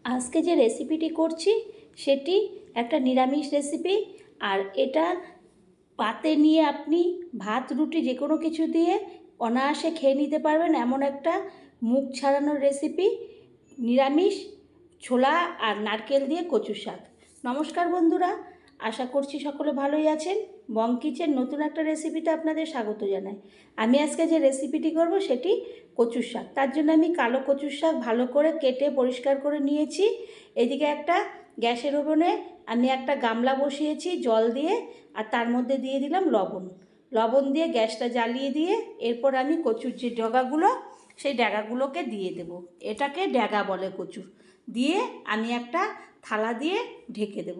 আজকে যে রেসিপিটি করছি সেটি একটা নিরামিষ রেসিপি। আর এটা পাতে নিয়ে আপনি ভাত রুটি যে কোনো কিছু দিয়ে অনায়াসে খেয়ে নিতে পারবেন, এমন একটা মুখ ছাড়ানোর রেসিপি। নিরামিষ ছোলা আর নারকেল দিয়ে কচু শাক। নমস্কার বন্ধুরা, আশা করছি সকলে ভালোই আছেন। বং কিচেন নতুন একটা রেসিপিতে আপনাদের স্বাগত জানাই। আমি আজকে যে রেসিপিটি করব সেটি কচুর শাক। তার জন্য আমি কালো কচুর শাক ভালো করে কেটে পরিষ্কার করে নিয়েছি। এদিকে একটা গ্যাসের ওভেনে আমি একটা গামলা বসিয়েছি জল দিয়ে, আর তার মধ্যে দিয়ে দিলাম লবণ দিয়ে গ্যাসটা জ্বালিয়ে দিয়ে এরপর আমি কচুর যে ডগাগুলো সেই ড্যাগাগুলোকে দিয়ে দেব। এটাকে ড্যাগা বলে কচুর। দিয়ে আমি একটা থালা দিয়ে ঢেকে দেব।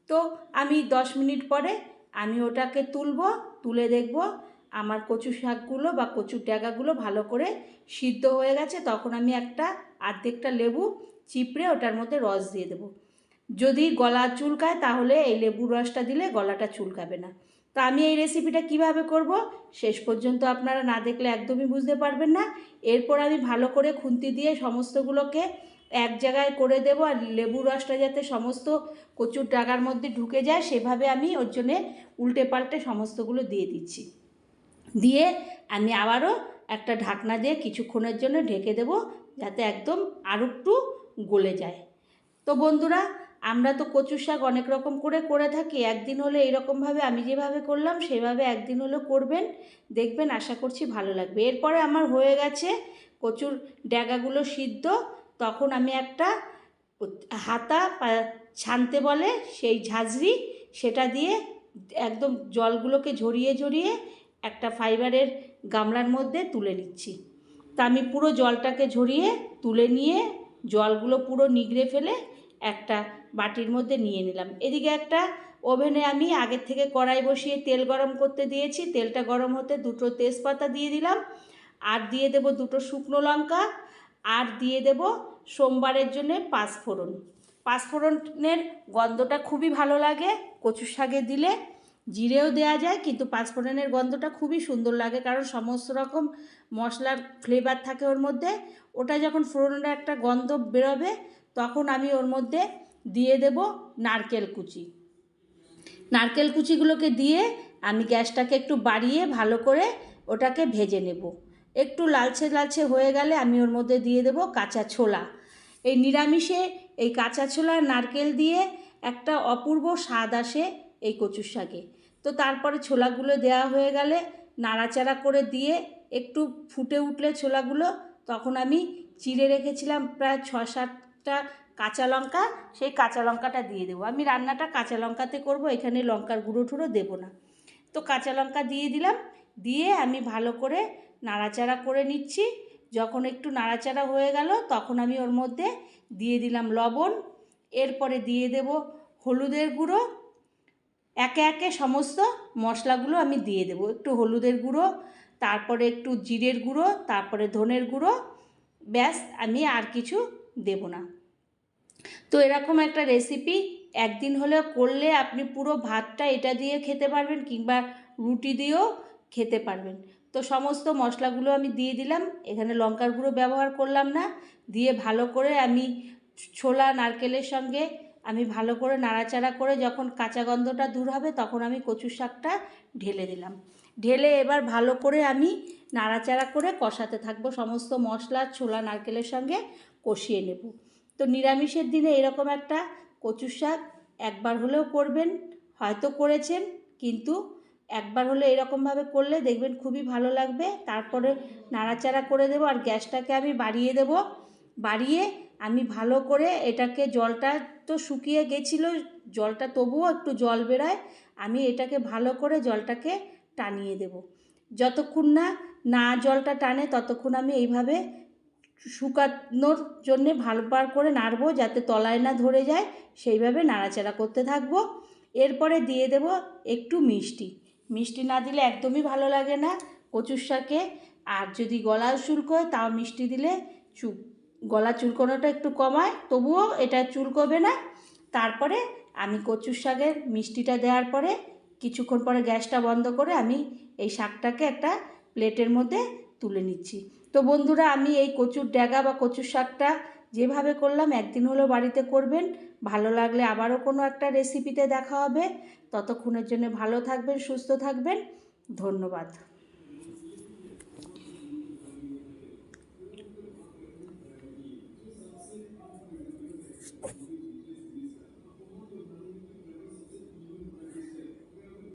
তো আমি 10 মিনিট পরে আমি ওটাকে তুলে দেখব আমার কচু শাকগুলো বা কচুর ড্যাগাগুলো ভালো করে সিদ্ধ হয়ে গেছে। তখন আমি অর্ধেকটা লেবু চিপড়ে ওটার মধ্যে রস দিয়ে দেব। যদি গলা চুলকায় তাহলে এই লেবুর রসটা দিলে গলাটা চুলকাবে না। তো আমি এই রেসিপিটা কিভাবে করব শেষ পর্যন্ত আপনারা না দেখলে একদমই বুঝতে পারবেন না। এরপর আমি ভালো করে খুন্তি দিয়ে সমস্তগুলোকে এক জায়গায় করে দেব, আর লেবুর রসটা যাতে সমস্ত কচুর ডাগার মধ্যে ঢুকে যায় সেভাবে আমি ওর জন্যে উল্টে পাল্টে সমস্তগুলো দিয়ে দিচ্ছি। দিয়ে আমি আবারও একটা ঢাকনা দিয়ে কিছুক্ষণের জন্য ঢেকে দেব, যাতে একদম আরও একটু গলে যায়। তো বন্ধুরা, আমরা তো কচুর শাক অনেক রকম করে থাকি। একদিন হলে এইরকমভাবে আমি যেভাবে করলাম সেভাবে একদিন হলেও করবেন, দেখবেন, আশা করছি ভালো লাগবে। এরপরে আমার হয়ে গেছে কচুর ড্যাগাগুলো সিদ্ধ। তখন আমি একটা হাতা ছানতে বলে সেই ঝাঁঝরি, সেটা দিয়ে একদম জলগুলোকে ঝরিয়ে একটা ফাইবারের গামলার মধ্যে তুলে নিচ্ছি। তা আমি পুরো জলটাকে ঝরিয়ে তুলে নিয়ে জলগুলো পুরো নিগড়ে ফেলে একটা বাটির মধ্যে নিয়ে নিলাম। এদিকে একটা ওভেনে আমি আগের থেকে কড়াই বসিয়ে তেল গরম করতে দিয়েছি। তেলটা গরম হতে দুটো তেজপাতা দিয়ে দিলাম, আর দিয়ে দেব দুটো শুকনো লঙ্কা, আর দিয়ে দেব সোমবারের জন্যে পাঁচফোড়ন। পাঁচফোড়নের গন্ধটা খুবই ভালো লাগে কচুর শাকে দিলে। জিরেও দেওয়া যায়, কিন্তু পাঁচফোড়নের গন্ধটা খুবই সুন্দর লাগে, কারণ সমস্ত রকম মশলার ফ্লেভার থাকে ওর মধ্যে। ওটা যখন ফোড়নের একটা গন্ধ বেরোবে তখন আমি ওর মধ্যে দিয়ে দেব নারকেল কুচি। নারকেল কুচিগুলোকে দিয়ে আমি গ্যাসটাকে একটু বাড়িয়ে ভালো করে ওটাকে ভেজে নেব। একটু লালচে হয়ে গেলে আমি ওর মধ্যে দিয়ে দেব কাঁচা ছোলা। এই নিরামিষে এই কাঁচা ছোলা নারকেল দিয়ে একটা অপূর্ব স্বাদ আসে এই কচুর শাকে। তো তারপরে ছোলাগুলো দেওয়া হয়ে গেলে নাড়াচাড়া করে দিয়ে একটু ফুটে উঠলে ছোলাগুলো, তখন আমি চিড়ে রেখেছিলাম প্রায় 6-7টা কাঁচা লঙ্কা, সেই কাঁচা লঙ্কাটা দিয়ে দেবো। আমি রান্নাটা কাঁচা লঙ্কাতে করব, এখানে লঙ্কার গুঁড়ো টুড়ো দেবো না। তো কাঁচা লঙ্কা দিয়ে দিলাম, দিয়ে আমি ভালো করে নাড়াচাড়া করে নিচ্ছি। যখন একটু নাড়াচাড়া হয়ে গেল তখন আমি ওর মধ্যে দিয়ে দিলাম লবণ। এরপরে দিয়ে দেব হলুদের গুঁড়ো। একে একে সমস্ত মশলাগুলো আমি দিয়ে দেব। একটু হলুদের গুঁড়ো, তারপরে একটু জিরের গুঁড়ো, তারপরে ধনের গুঁড়ো। ব্যাস, আমি আর কিছু দেব না। তো এরকম একটা রেসিপি একদিন হলেও করলে আপনি পুরো ভাতটা এটা দিয়ে খেতে পারবেন, কিংবা রুটি দিয়েও খেতে পারবেন। তো সমস্ত মশলাগুলো আমি দিয়ে দিলাম, এখানে লঙ্কার গুঁড়ো ব্যবহার করলাম না। দিয়ে ভালো করে আমি ছোলা নারকেলের সঙ্গে আমি ভালো করে নাড়াচাড়া করে যখন কাঁচা গন্ধটা দূর হবে তখন আমি কচুর শাকটা ঢেলে দিলাম। ঢেলে এবার ভালো করে আমি নাড়াচাড়া করে কষাতে থাকবো, সমস্ত মশলা ছোলা নারকেলের সঙ্গে কষিয়ে নেব। তো নিরামিষের দিনে এরকম একটা কচুর শাক একবার হলেও করবেন, হয়তো করেছেন, কিন্তু একবার হলে এরকমভাবে করলে দেখবেন খুবই ভালো লাগবে। তারপরে নাড়াচাড়া করে দেব, আর গ্যাসটাকে আমি বাড়িয়ে আমি ভালো করে এটাকে, জলটা তো শুকিয়ে গেছিলো, জলটা তবুও একটু জল বেরোয়, আমি এটাকে ভালো করে জলটাকে টানিয়ে দেব। যতক্ষণ না জলটা টানে ততক্ষণ আমি এইভাবে শুকানোর জন্যে ভালোবার করে নাড়বো, যাতে তলায় না ধরে যায়, সেইভাবে নাড়াচাড়া করতে থাকবো। এরপরে দিয়ে দেব একটু মিষ্টি না দিলে একদমই ভালো লাগে না কচুর শাকে। আর যদি গলা চুলকোয় তাও মিষ্টি দিলে গলা চুলকোনোটা একটু কমায়, তবুও এটা চুলকোবে না। তারপরে আমি কচুর শাকের মিষ্টিটা দেওয়ার পরে কিছুক্ষণ পরে গ্যাসটা বন্ধ করে আমি এই শাকটাকে একটা প্লেটের মধ্যে তুলে নিচ্ছি। তো বন্ধুরা, আমি এই কচুর ড্যাগা বা কচুর শাকটা যেভাবে করলাম একদিন হলেও বাড়িতে করবেন। ভালো লাগলে আবারও কোনো একটা রেসিপিতে দেখা হবে। ততক্ষণের জন্য ভালো থাকবেন, সুস্থ থাকবেন। ধন্যবাদ।